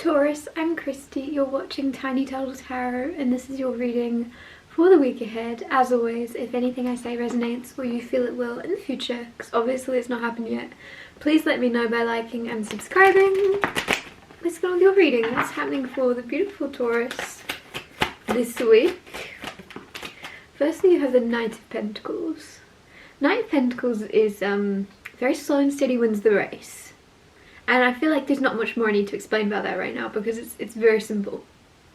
Taurus, I'm Christy, you're watching Tiny Turtle Tarot and this is your reading for the week ahead. As always, if anything I say resonates or you feel it will in the future, because obviously it's not happened yet, please let me know by liking and subscribing. Let's go with your reading. What's happening for the beautiful Taurus this week? Firstly, you have the Knight of Pentacles. Knight of Pentacles is very slow and steady wins the race. And I feel like there's not much more I need to explain about that right now because it's very simple.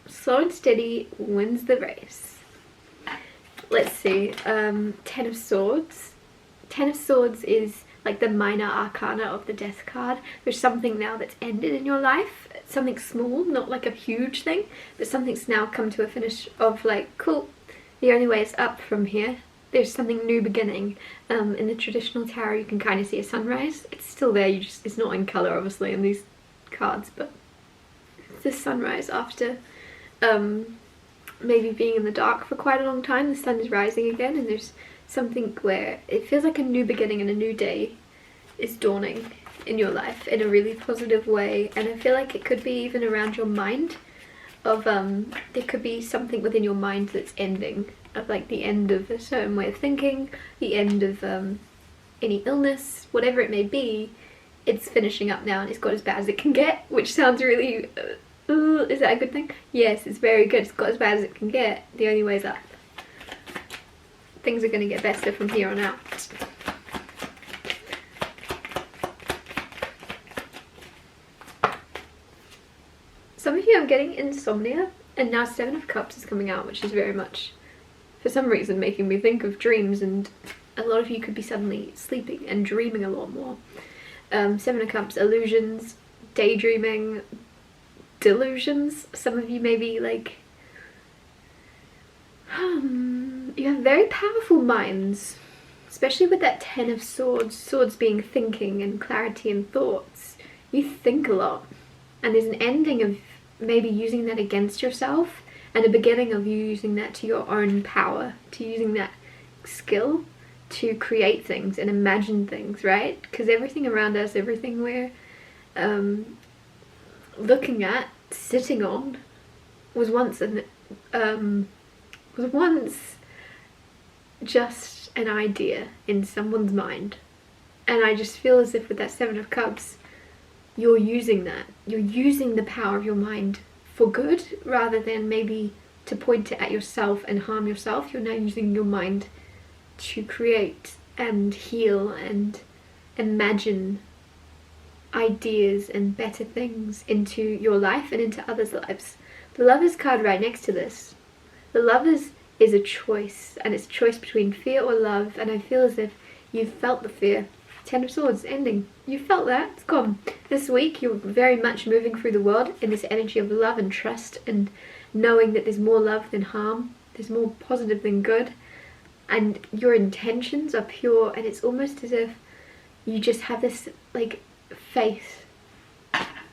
Slow and steady wins the race. Let's see. Ten of Swords. Ten of Swords is like the minor arcana of the Death card. There's something now that's ended in your life. Something small, not like a huge thing, but something's now come to a finish of like, cool, the only way is up from here. There's something new beginning. In the traditional tarot you can kind of see a sunrise. It's still there, it's not in colour obviously in these cards, but it's the sunrise after maybe being in the dark for quite a long time. The sun is rising again and there's something where it feels like a new beginning and a new day is dawning in your life in a really positive way. And I feel like it could be even around your mind of there could be something within your mind that's ending, of like the end of a certain way of thinking, the end of any illness, whatever it may be. It's finishing up now and it's got as bad as it can get, which sounds really is that a good thing? Yes, it's very good. It's got as bad as it can get. The only way is up. Things are going to get better from here on out. Some of you are getting insomnia and now Seven of Cups is coming out, which is very much, for some reason, making me think of dreams, and a lot of you could be suddenly sleeping and dreaming a lot more. Seven of Cups, illusions, daydreaming, delusions. Some of you may be like, you have very powerful minds, especially with that Ten of Swords, swords being thinking and clarity and thoughts. You think a lot, and there's an ending of maybe using that against yourself and a beginning of you using that to your own power, to using that skill to create things and imagine things, right? Because everything around us, everything we're looking at, sitting on, was once just an idea in someone's mind. And I just feel as if with that Seven of Cups, you're using that. You're using the power of your mind for good rather than maybe to point it at yourself and harm yourself. You're now using your mind to create and heal and imagine ideas and better things into your life and into others' lives. The Lovers card right next to this. The Lovers is a choice, and it's a choice between fear or love, and I feel as if you've felt the fear. Ten of Swords ending. You felt that, it's gone. This week you're very much moving through the world in this energy of love and trust and knowing that there's more love than harm, there's more positive than good, and your intentions are pure, and it's almost as if you just have this like faith,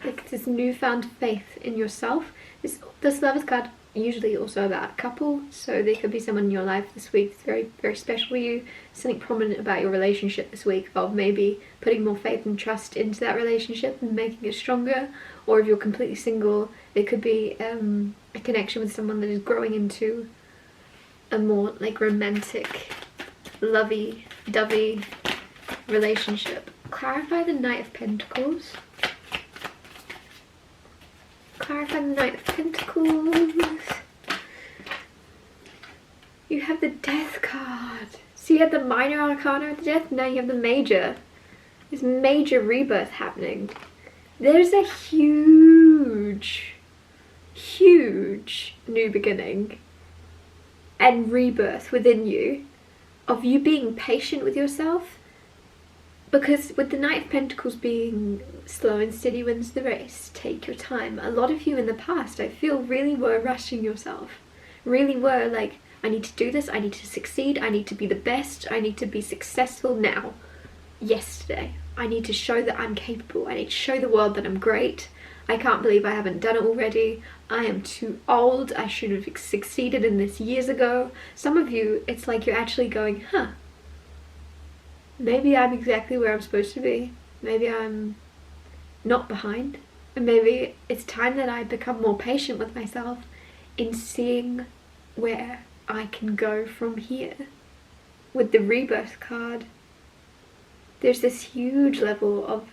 like this newfound faith in yourself. This Lovers card usually also about a couple, so there could be someone in your life this week that's very, very special for you. Something prominent about your relationship this week of maybe putting more faith and trust into that relationship and making it stronger. Or if you're completely single, there could be a connection with someone that is growing into a more like romantic, lovey-dovey relationship. Clarify the Knight of Pentacles. Clarify the Knight of Pentacles. You have the Death card. So you had the minor arcana of the Death, now you have the major. There's major rebirth happening. There's a huge new beginning and rebirth within you of you being patient with yourself. Because with the Knight of Pentacles being slow and steady wins the race, take your time. A lot of you in the past, I feel, really were rushing yourself. Really were like, I need to do this, I need to succeed, I need to be the best, I need to be successful now. Yesterday. I need to show that I'm capable. I need to show the world that I'm great. I can't believe I haven't done it already. I am too old. I should have succeeded in this years ago. Some of you, it's like you're actually going, maybe I'm exactly where I'm supposed to be. Maybe I'm not behind. And maybe it's time that I become more patient with myself in seeing where I can go from here. With the Rebirth card, there's this huge level of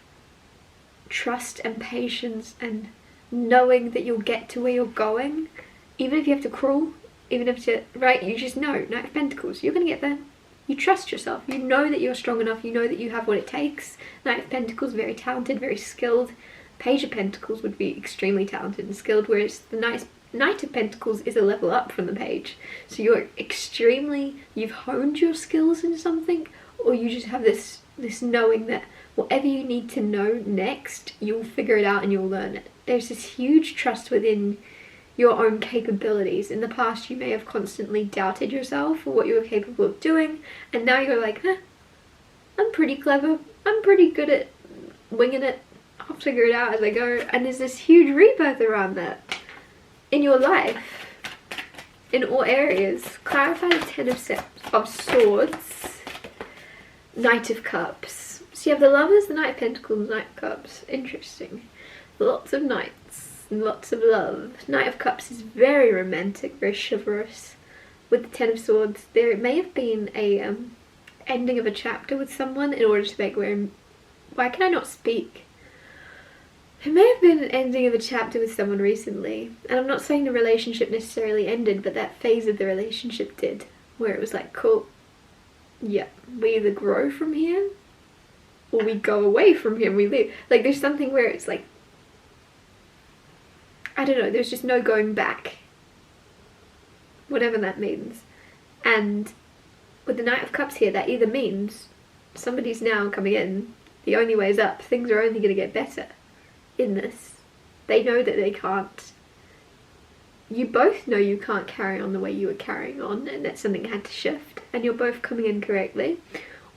trust and patience and knowing that you'll get to where you're going, even if you have to crawl, even if you, right, you just know, Knight of Pentacles, you're gonna get there. You trust yourself, you know that you're strong enough, you know that you have what it takes. Knight of Pentacles, very talented, very skilled. Page of Pentacles would be extremely talented and skilled, whereas the Knight of Pentacles is a level up from the Page. So you're you've honed your skills in something, or you just have this knowing that whatever you need to know next, you'll figure it out and you'll learn it. There's this huge trust within your own capabilities. In the past, you may have constantly doubted yourself or what you were capable of doing, and now you're like, I'm pretty clever, I'm pretty good at winging it, I'll figure it out as I go. And there's this huge rebirth around that in your life, in all areas. Clarify the Ten of Swords, Knight of Cups. So you have the Lovers, the Knight of Pentacles, Knight of Cups. Interesting. Lots of knights and lots of love. Knight of Cups is very romantic, very chivalrous. With the Ten of Swords, there may have been a ending of a chapter with someone in order to make why can I not speak? There may have been an ending of a chapter with someone recently, and I'm not saying the relationship necessarily ended, but that phase of the relationship did, where it was like, cool, yeah, we either grow from here or we go away from here and we leave. Like, there's something where it's like, I don't know, there's just no going back, whatever that means. And with the Knight of Cups here, that either means somebody's now coming in, the only way is up, things are only going to get better in this. They know that they can't, you both know you can't carry on the way you were carrying on, and that something had to shift, and you're both coming in correctly.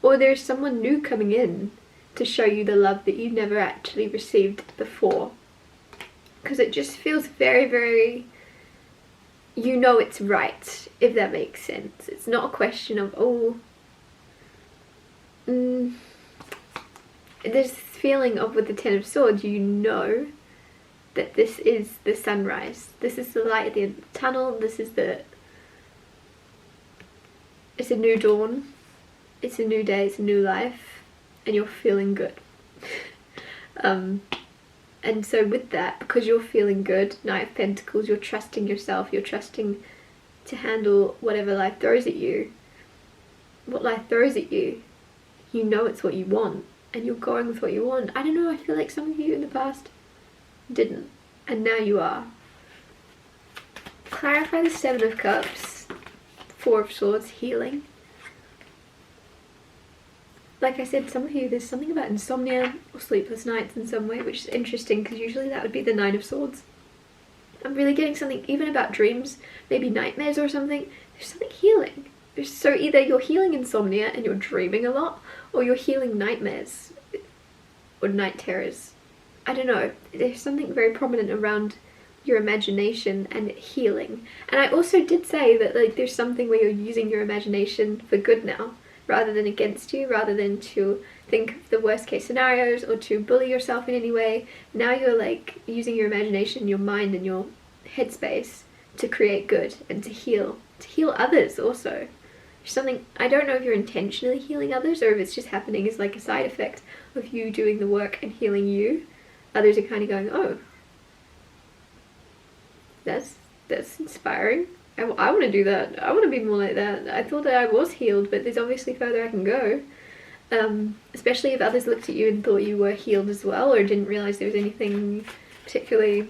Or there's someone new coming in to show you the love that you never actually received before. Because it just feels very, very, you know it's right, if that makes sense. It's not a question of, there's this feeling of, with the Ten of Swords, you know that this is the sunrise. This is the light at the end of the tunnel. This is it's a new dawn. It's a new day, it's a new life, and you're feeling good. And so with that, because you're feeling good, Knight of Pentacles, you're trusting yourself, you're trusting to handle whatever life throws at you. What life throws at you, you know it's what you want, and you're going with what you want. I don't know, I feel like some of you in the past didn't, and now you are. Clarify the Seven of Cups, Four of Swords, healing. Like I said, some of you, there's something about insomnia or sleepless nights in some way, which is interesting because usually that would be the Nine of Swords. I'm really getting something even about dreams, maybe nightmares or something. There's something healing. So either you're healing insomnia and you're dreaming a lot, or you're healing nightmares or night terrors. I don't know. There's something very prominent around your imagination and healing. And I also did say that, like, there's something where you're using your imagination for good now, rather than against you, rather than to think of the worst case scenarios or to bully yourself in any way. Now you're like using your imagination, your mind and your headspace to create good and to heal others also. There's something, I don't know if you're intentionally healing others or if it's just happening as like a side effect of you doing the work and healing you. Others are kind of going, oh, that's inspiring. I want to do that. I want to be more like that. I thought that I was healed, but there's obviously further I can go. Especially if others looked at you and thought you were healed as well, or didn't realise there was anything particularly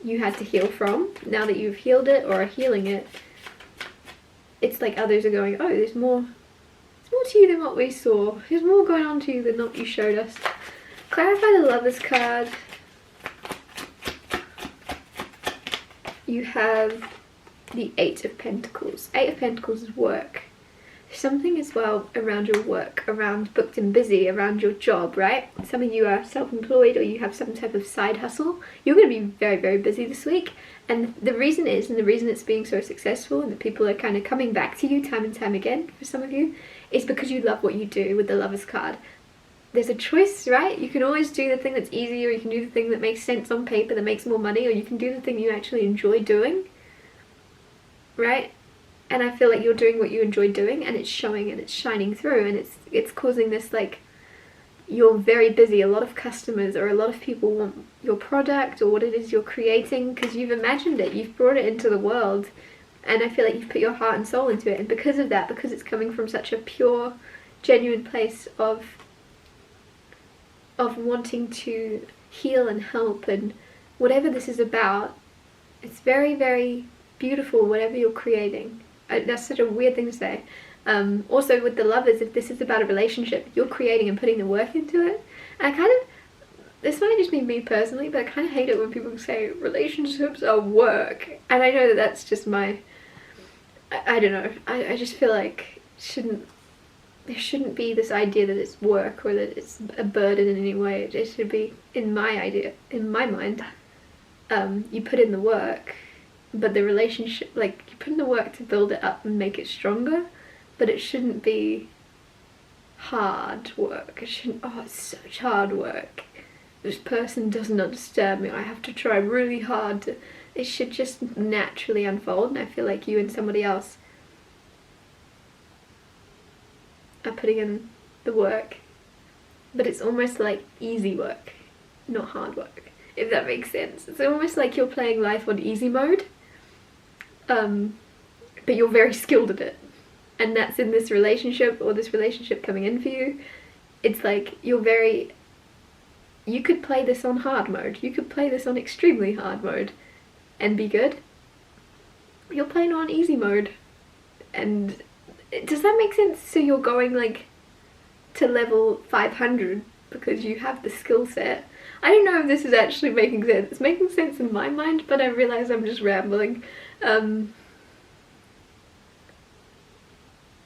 you had to heal from. Now that you've healed it or are healing it, it's like others are going, oh, there's more to you than what we saw. There's more going on to you than what you showed us. Clarify the Lovers card. You have the Eight of Pentacles. Eight of Pentacles is work. There's something as well around your work, around booked and busy, around your job, right? Some of you are self-employed or you have some type of side hustle. You're going to be very, very busy this week. And the reason it's being so successful and that people are kind of coming back to you time and time again for some of you is because you love what you do with the Lovers card. there's a choice, right? You can always do the thing that's easy, or you can do the thing that makes sense on paper, that makes more money, or you can do the thing you actually enjoy doing, right? And I feel like you're doing what you enjoy doing, and it's showing and it's shining through, and it's causing this, like, you're very busy. A lot of customers or a lot of people want your product or what it is you're creating because you've imagined it, you've brought it into the world, and I feel like you've put your heart and soul into it. And because of that, because it's coming from such a pure, genuine place of wanting to heal and help, and whatever this is about, it's very, very beautiful, whatever you're creating. That's such a weird thing to say. Also with the lovers, if this is about a relationship, you're creating and putting the work into it. And I kind of, this might just be me personally, but I kind of hate it when people say relationships are work. And I know that that's just my, I don't know, I just feel like there shouldn't be this idea that it's work or that it's a burden in any way. It should be, in my mind, you put in the work, but the relationship, like, you put in the work to build it up and make it stronger, but it shouldn't be hard work. It shouldn't, oh, it's such hard work. This person doesn't understand me. I have to try really hard to, it should just naturally unfold, and I feel like you and somebody else are putting in the work, but it's almost like easy work, not hard work, if that makes sense. It's almost like you're playing life on easy mode, but you're very skilled at it. And that's in this relationship, or this relationship coming in for you. It's like you could play this on hard mode, you could play this on extremely hard mode and be good. You're playing on easy mode, and does that make sense? So you're going like to level 500 because you have the skill set. I don't know if this is actually making sense. It's making sense in my mind, but I realize I'm just rambling.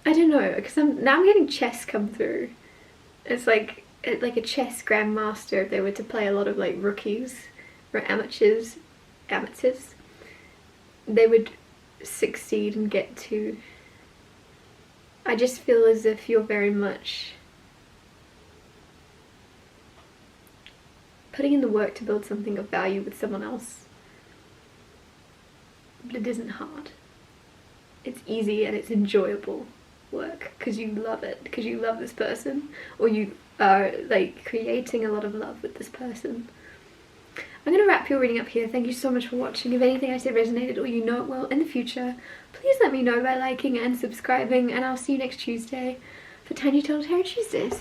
I don't know, because now I'm getting chess come through. It's like a chess grandmaster, if they were to play a lot of like rookies or amateurs, they would succeed and get to. I just feel as if you're very much putting in the work to build something of value with someone else, but it isn't hard. It's easy and it's enjoyable work because you love it, because you love this person, or you are like creating a lot of love with this person. I'm going to wrap your reading up here. Thank you so much for watching. If anything I said resonated or you know it will in the future, please let me know by liking and subscribing, and I'll see you next Tuesday for Tiny Total Tarot Tuesdays.